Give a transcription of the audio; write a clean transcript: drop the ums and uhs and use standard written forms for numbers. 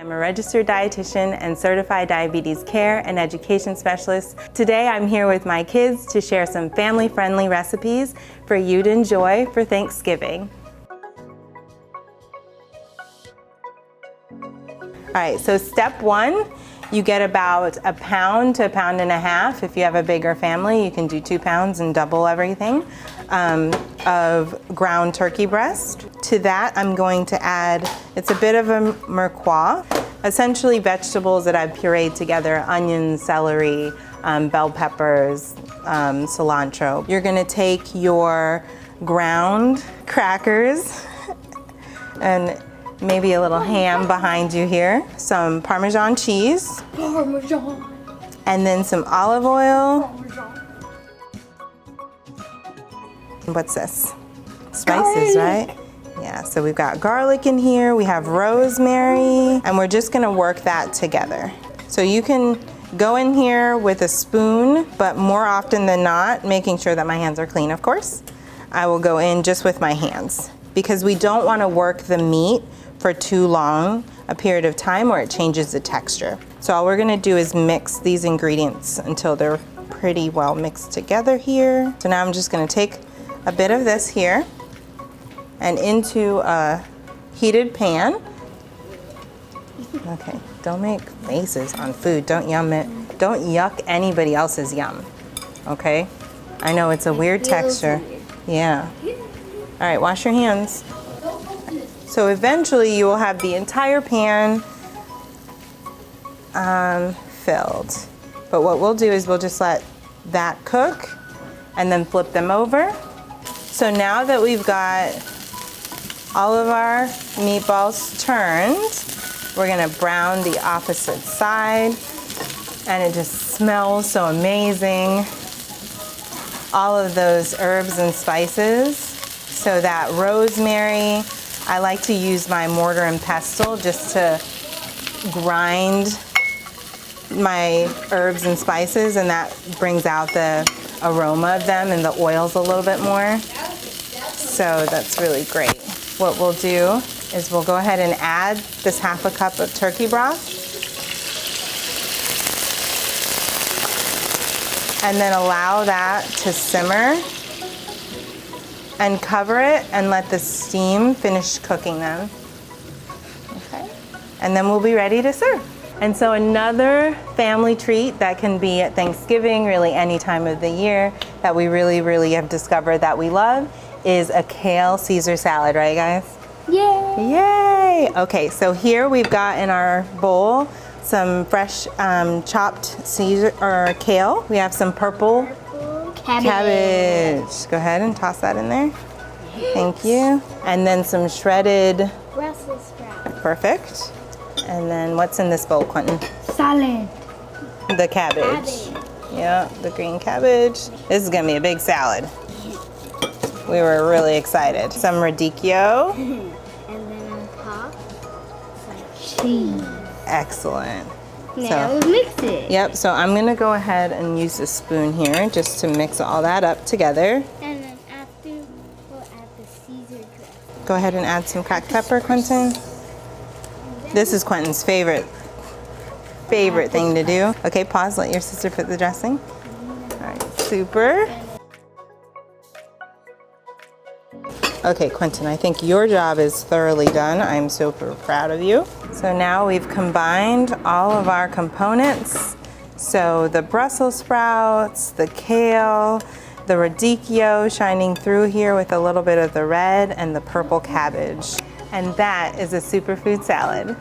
I'm a registered dietitian and certified diabetes care and education specialist. Today I'm here with my kids to share some family-friendly recipes for you to enjoy for Thanksgiving. All right, so step one, you get about a pound to a pound and a half. If you have a bigger family, you can do 2 pounds and double everything of ground turkey breast. To that, I'm going to add, it's a bit of a mirepoix, essentially vegetables that I've pureed together, onions, celery, bell peppers, cilantro. You're gonna take your ground crackers and maybe a little ham behind you here, some Parmesan cheese, and then some olive oil. What's this? Spices, right? Yeah, so we've got garlic in here, we have rosemary, and we're just gonna work that together. So you can go in here with a spoon, but more often than not, making sure that my hands are clean, of course, I will go in just with my hands because we don't wanna work the meat for too long a period of time where it changes the texture. So all we're gonna do is mix these ingredients until they're pretty well mixed together here. So now I'm just gonna take a bit of this here and into a heated pan. Okay, don't make faces on food, don't yum it. Don't yuck anybody else's yum, okay? I know it's a weird texture. Yeah. All right, wash your hands. So eventually you will have the entire pan filled. But what we'll do is we'll just let that cook and then flip them over. So now that we've got all of our meatballs turned, we're gonna brown the opposite side, and it just smells so amazing. All of those herbs and spices. So that rosemary, I like to use my mortar and pestle just to grind my herbs and spices, and that brings out the aroma of them and the oils a little bit more. So that's really great. What we'll do is we'll go ahead and add this half a cup of turkey broth, and then allow that to simmer and cover it and let the steam finish cooking them. Okay, and then we'll be ready to serve. And so another family treat that can be at Thanksgiving, really any time of the year, that we really have discovered that we love is a kale Caesar salad, right guys? Yay! Yay! Okay, so here we've got in our bowl some fresh chopped Caesar or kale. We have some purple cabbage. Go ahead and toss that in there. Yes. Thank you. And then some shredded Brussels sprouts. Perfect. And then what's in this bowl, Quentin? Salad. The cabbage. Yeah, the green cabbage. This is gonna be a big salad. We were really excited. Some radicchio. And then on top, some cheese. Excellent. Now we'll mix it. Yep, so I'm gonna go ahead and use a spoon here just to mix all that up together. And then after, we'll add the Caesar dressing. Go ahead and add some cracked pepper, Quentin. This is Quentin's favorite thing to do. Okay, pause, let your sister put the dressing. All right, super. Okay, Quentin, I think your job is thoroughly done. I'm super proud of you. So now we've combined all of our components. So the Brussels sprouts, the kale, the radicchio shining through here with a little bit of the red, and the purple cabbage. And that is a superfood salad.